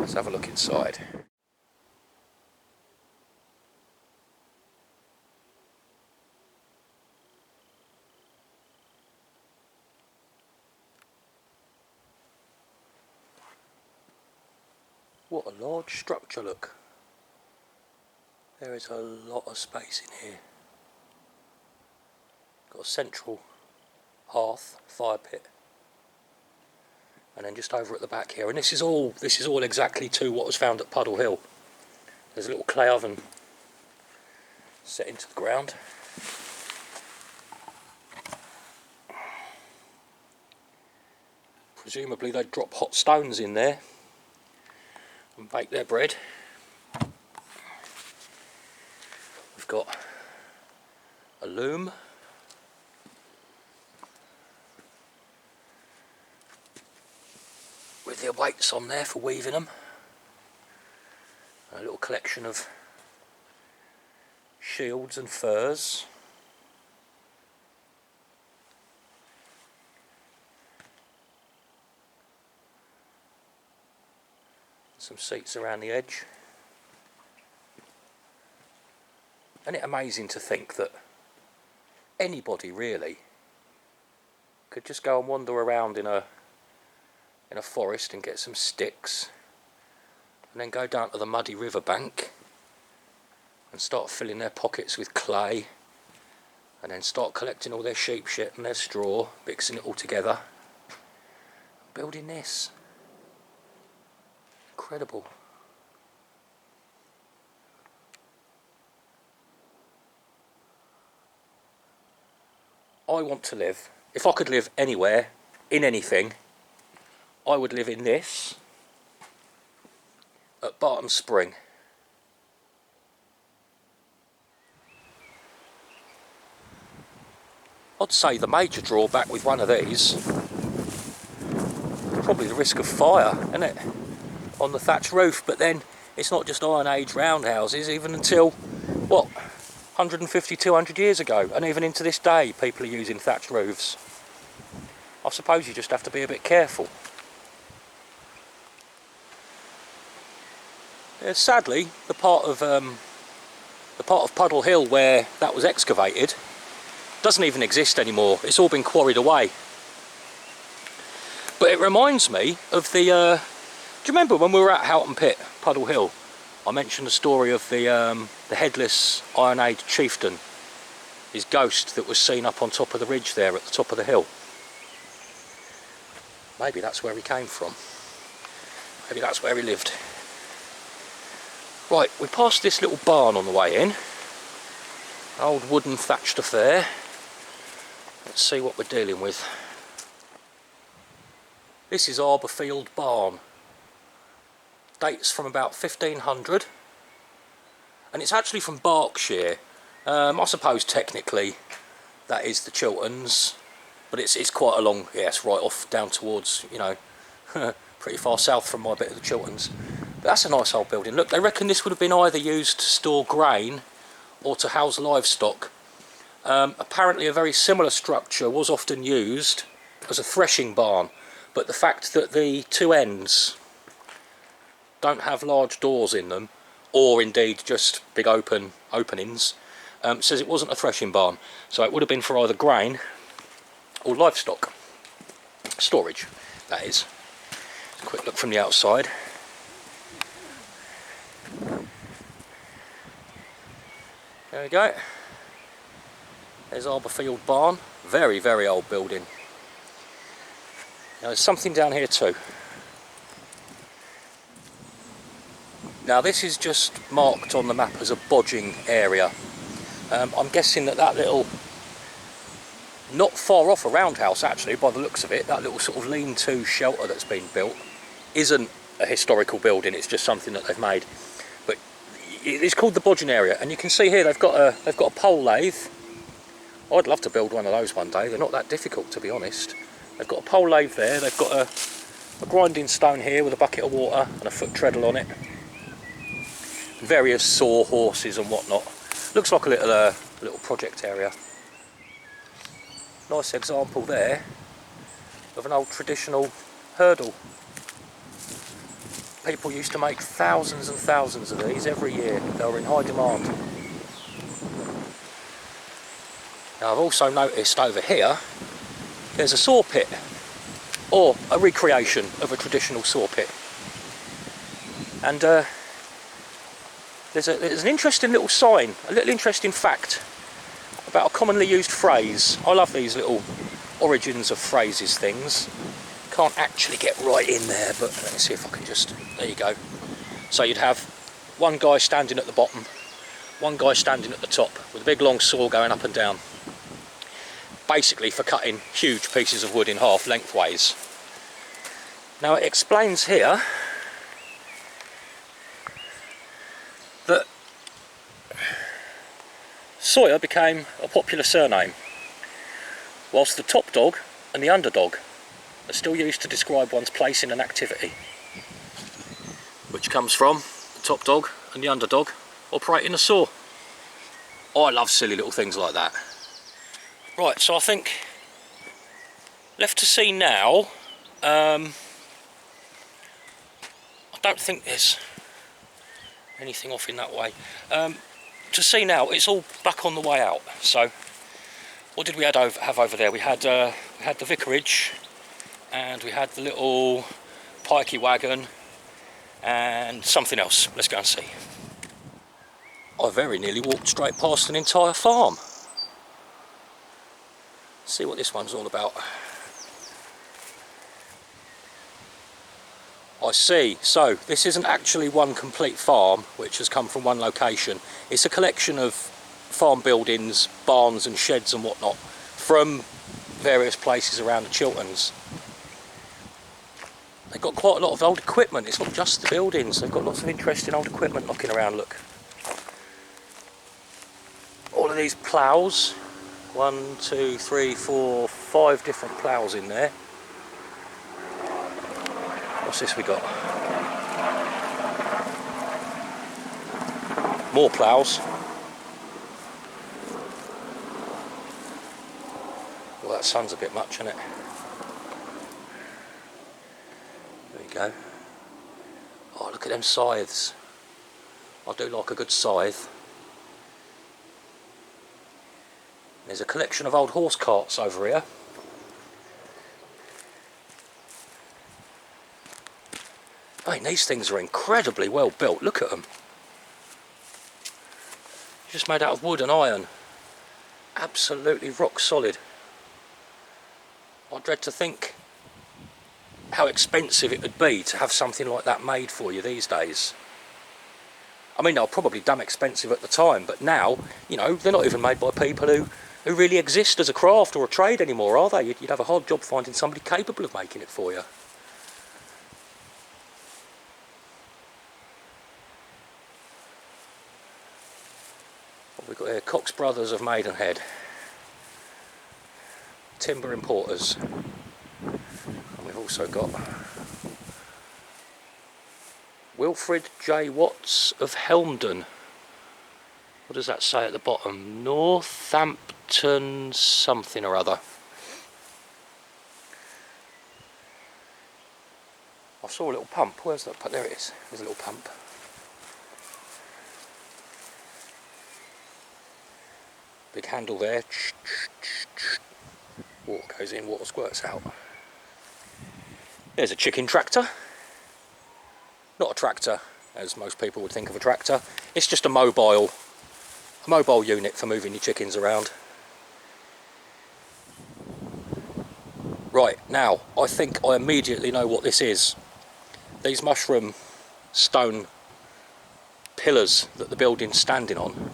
Let's have a look inside. What a large structure, look. There is a lot of space in here. Got a central hearth, fire pit. And then just over at the back here, and this is all exactly to what was found at Puddle Hill. There's a little clay oven set into the ground. Presumably they'd drop hot stones in there and bake their bread. We've got a loom. With their weights on there for weaving them. A little collection of shields and furs. Some seats around the edge. Isn't it amazing to think that anybody really could just go and wander around in a forest and get some sticks and then go down to the muddy riverbank and start filling their pockets with clay and then start collecting all their sheep shit and their straw, mixing it all together, building this. Incredible. I want to live, if I could live anywhere, in anything, I would live in this at Barton Spring. I'd say the major drawback with one of these is probably the risk of fire, isn't it? On the thatched roof, but then it's not just Iron Age roundhouses, even until, what, 150, 200 years ago, and even into this day people are using thatched roofs. I suppose you just have to be a bit careful. Sadly, the part of Puddle Hill where that was excavated doesn't even exist anymore. It's all been quarried away. But it reminds me of the. Do you remember when we were at Houghton Pit, Puddle Hill? I mentioned the story of the headless Iron Age chieftain, his ghost that was seen up on top of the ridge there at the top of the hill. Maybe that's where he came from. Maybe that's where he lived. Right, we passed this little barn on the way in. Old wooden thatched affair. Let's see what we're dealing with. This is Arbor Field Barn. Dates from about 1500. And it's actually from Berkshire. I suppose technically that is the Chilterns. But it's quite a long, yes, right off down towards, you know, pretty far south from my bit of the Chilterns. But that's a nice old building. Look, they reckon this would have been either used to store grain or to house livestock. Apparently a very similar structure was often used as a threshing barn, but the fact that the two ends don't have large doors in them, or indeed just big openings, says it wasn't a threshing barn. So it would have been for either grain or livestock storage, that is. A quick look from the outside. There we go. There's Arbor Field Barn. Very, very old building. Now there's something down here too. Now this is just marked on the map as a bodging area. I'm guessing that little, not far off a roundhouse actually by the looks of it, that little sort of lean-to shelter that's been built isn't a historical building, it's just something that they've made. But it's called the bodging area, and you can see here they've got a pole lathe. I'd love to build one of those one day, they're not that difficult to be honest. They've got a pole lathe there, they've got a grinding stone here with a bucket of water and a foot treadle on it. Various saw horses and whatnot. Looks like a little project area. Nice example there of an old traditional hurdle. People used to make thousands and thousands of these every year. They were in high demand. Now I've also noticed over here there's a saw pit, or a recreation of a traditional saw pit. And there's an interesting little sign, a little interesting fact about a commonly used phrase. I love these little origins of phrases things. Can't actually get right in there, but let me see if I can just, there you go. So you'd have one guy standing at the bottom, one guy standing at the top with a big long saw going up and down, basically for cutting huge pieces of wood in half lengthways. Now it explains here that Sawyer became a popular surname, whilst the top dog and the underdog are still used to describe one's place in an activity, which comes from the top dog and the underdog operating a saw. Oh, I love silly little things like that. Right, so I think left to see now. I don't think there's anything off in that way. To see now, it's all back on the way out. So what did we have over there? We had the vicarage, and we had the little pikey wagon and something else. Let's go and see. I very nearly walked straight past an entire farm. See what this one's all about. I see. So this isn't actually one complete farm which has come from one location. It's a collection of farm buildings, barns and sheds and whatnot from various places around the Chilterns. They've got quite a lot of old equipment. It's not just the buildings. They've got lots of interesting old equipment knocking around. Look. All of these ploughs. 1, 2, 3, 4, 5 different ploughs in there. What's this we got? More ploughs. Well, that sun's a bit much, isn't it? There you go. Oh, look at them scythes. I do like a good scythe. There's a collection of old horse carts over here. I mean, these things are incredibly well built. Look at them. Just made out of wood and iron. Absolutely rock solid. I dread to think how expensive it would be to have something like that made for you these days. I mean, they were probably damn expensive at the time, but now, you know, they're not even made by people who really exist as a craft or a trade anymore, are they? You'd have a hard job finding somebody capable of making it for you. What have we got here? Cox Brothers of Maidenhead. Timber importers. And we've also got Wilfred J. Watts of Helmden. What does that say at the bottom? Northampton something or other. I saw a little pump. Where's that? There it is. There's a little pump. Big handle there. Water goes in, water squirts out. There's a chicken tractor. Not a tractor, as most people would think of a tractor. It's just a mobile unit for moving your chickens around. Right, now, I think I immediately know what this is. These mushroom stone pillars that the building's standing on,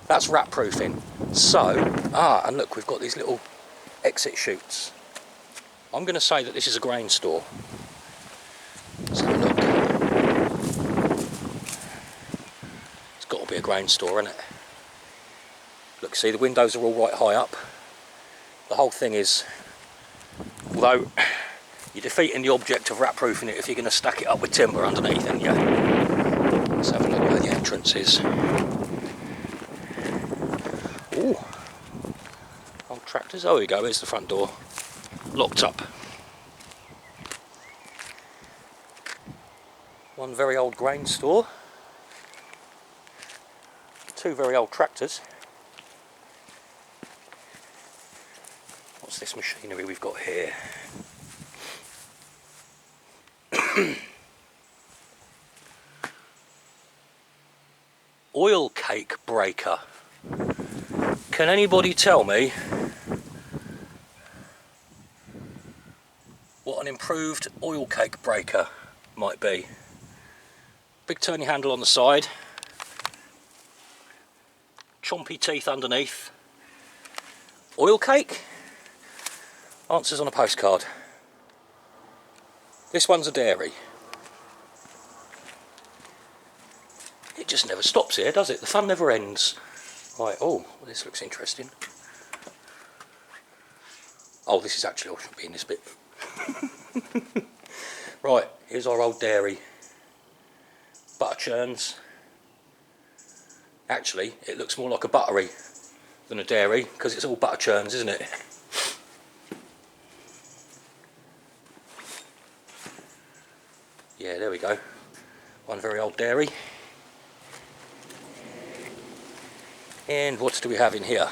that's rat proofing. So, and look, we've got these little exit chutes. I'm going to say that this is a grain store. Let's have a look. It's got to be a grain store, isn't it? Look, see, the windows are all right high up. The whole thing is, although you're defeating the object of rat proofing it if you're going to stack it up with timber underneath, aren't you? Let's have a look where the entrance is. Ooh, old tractors. Oh, here we go. Here's the front door. Locked up. One very old grain store. Two very old tractors. What's this machinery we've got here? Oil cake breaker. Can anybody tell me what an improved oil cake breaker might be? Big turny handle on the side, chompy teeth underneath. Oil cake? Answers on a postcard. This one's a dairy. It just never stops here, does it? The fun never ends. Right, oh, this looks interesting. Oh, this is actually, I should be in this bit. Right, here's our old dairy. Butter churns. Actually, it looks more like a buttery than a dairy, because it's all butter churns, isn't it? Yeah, there we go. One very old dairy. And what do we have in here?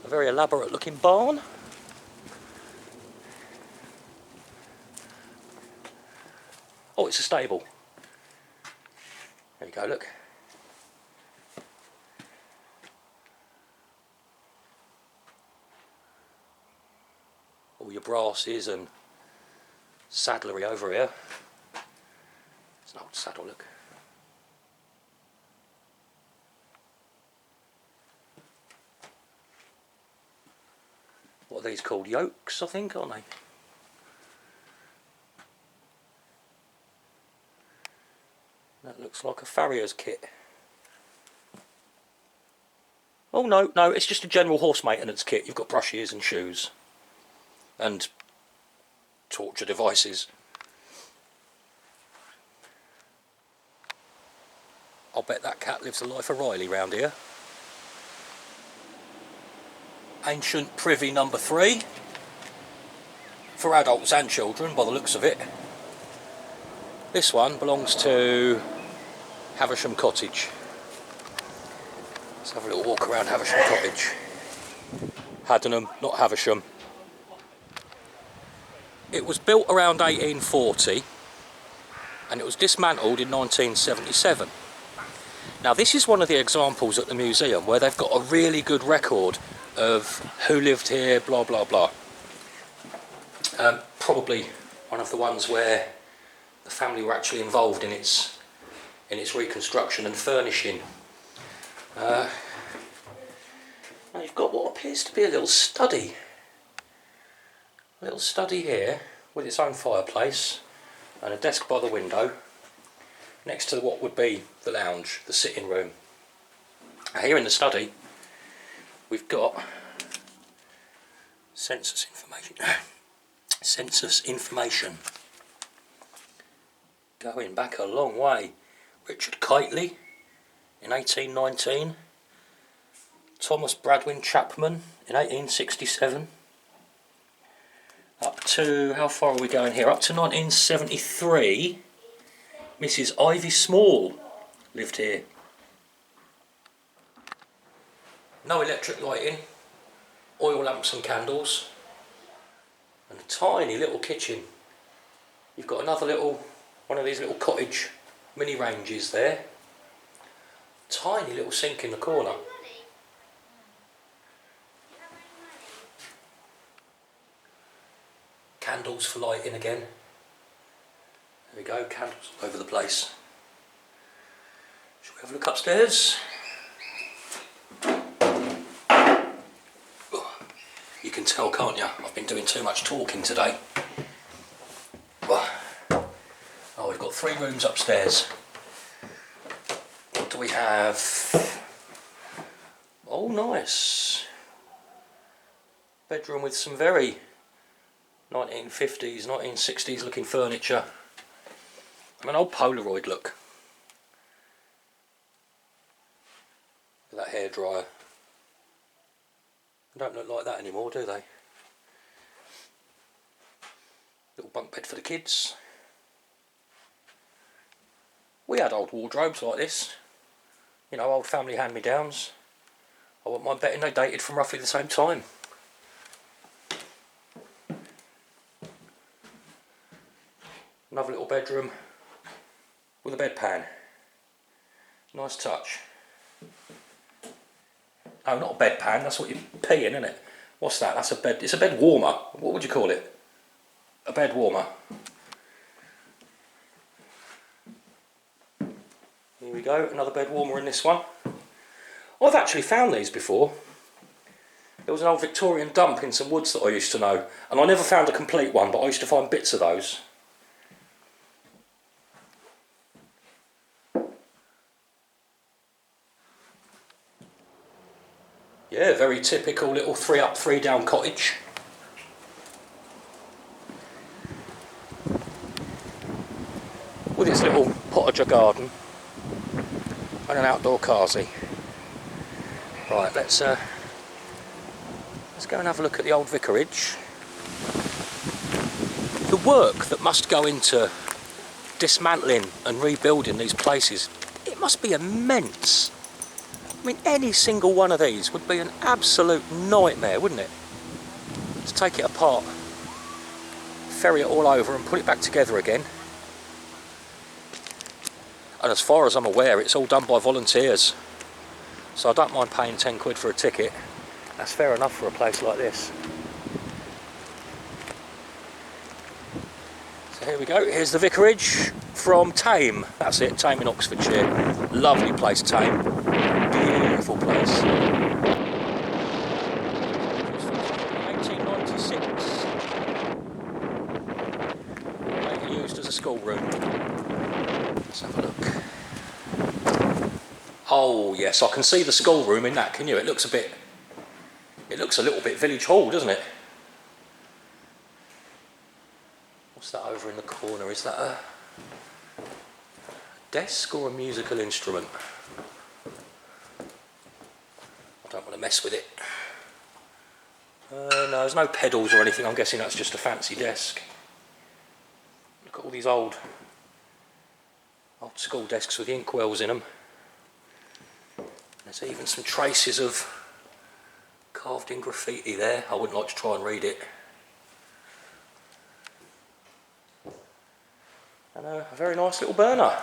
A very elaborate looking barn. Oh, it's a stable. There you go, look. All your brasses and saddlery over here. It's an old saddle, look. What are these called? Yokes, I think, aren't they? That looks like a farrier's kit. Oh no, it's just a general horse maintenance kit. You've got brushes and shoes and torture devices. I'll bet that cat lives the life of Riley round here. Ancient privy number 3 for adults and children by the looks of it. This one belongs to Havisham Cottage. Let's have a little walk around Havisham Cottage. Haddenham, not Havisham. It was built around 1840 and it was dismantled in 1977. Now this is one of the examples at the museum where they've got a really good record of who lived here, blah blah blah. Probably one of the ones where the family were actually involved in its reconstruction and furnishing. Now you've got what appears to be a little study. A little study here with its own fireplace and a desk by the window next to what would be the lounge, the sitting room. Here in the study we've got census information. Census information. Going back a long way. Richard Kitely in 1819. Thomas Bradwin Chapman in 1867. Up to, how far are we going here? Up to 1973. Mrs. Ivy Small lived here. No electric lighting, oil lamps and candles, and a tiny little kitchen. You've got another little, one of these little cottage mini ranges there. Tiny little sink in the corner. Candles for lighting again. There we go, candles all over the place. Shall we have a look upstairs? You can tell, can't you? I've been doing too much talking today. Oh, we've got 3 rooms upstairs. What do we have? Oh, nice. Bedroom with some very 1950s, 1960s looking furniture. And an old Polaroid look. Look at that hairdryer. They don't look like that anymore, do they? Little bunk bed for the kids. We had old wardrobes like this, you know, old family hand-me-downs. I wouldn't mind betting they dated from roughly the same time. Another little bedroom with a bedpan. Nice touch. Oh, not a bedpan, that's what you're peeing, isn't it? What's that? That's a bed. It's a bed warmer. What would you call it? A bed warmer. Here we go, another bed warmer in this one. I've actually found these before. There was an old Victorian dump in some woods that I used to know, and I never found a complete one, but I used to find bits of those. Yeah, very typical little 3 up, 3 down cottage. With its little potager garden and an outdoor carsy. Right, let's go and have a look at the Old Vicarage. The work that must go into dismantling and rebuilding these places, it must be immense. I mean, any single one of these would be an absolute nightmare, wouldn't it? To take it apart, ferry it all over and put it back together again. And as far as I'm aware, it's all done by volunteers. So I don't mind paying 10 quid for a ticket. That's fair enough for a place like this. So here we go, here's the vicarage from Thame. That's it, Thame in Oxfordshire. Lovely place, Thame. Beautiful place. 1896. Later used as a schoolroom. Let's have a look. Oh yes, I can see the schoolroom in that, can you? It looks a little bit village hall, doesn't it? What's that over in the corner? Is that a desk or a musical instrument? I don't want to mess with it. No, there's no pedals or anything. I'm guessing that's just a fancy desk. Look at all these old school desks with inkwells in them. There's even some traces of carved in graffiti there. I wouldn't like to try and read it. And a very nice little burner.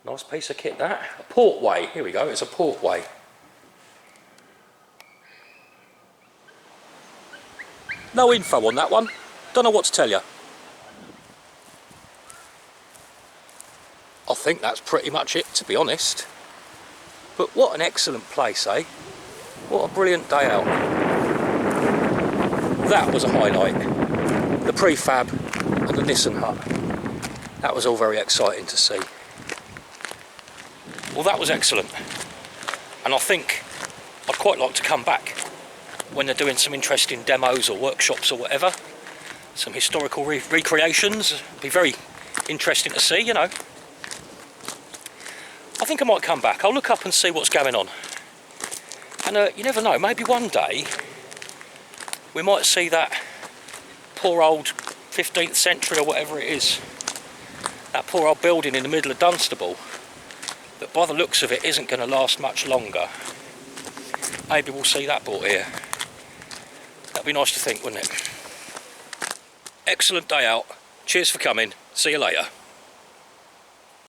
Nice piece of kit that. A portway, here we go, it's a portway. No info on that one, don't know what to tell you. I think that's pretty much it, to be honest. But what an excellent place, eh? What a brilliant day out. That was a highlight. The prefab and the Nissan hut. That was all very exciting to see. Well, that was excellent. And I think I'd quite like to come back when they're doing some interesting demos or workshops or whatever. Some historical recreations. Be very interesting to see, you know. I think I might come back. I'll look up and see what's going on. And you never know, maybe one day we might see that poor old 15th century or whatever it is, that poor old building in the middle of Dunstable, that by the looks of it isn't going to last much longer. Maybe we'll see that brought here. That'd be nice to think, wouldn't it? Excellent day out. Cheers for coming. See you later.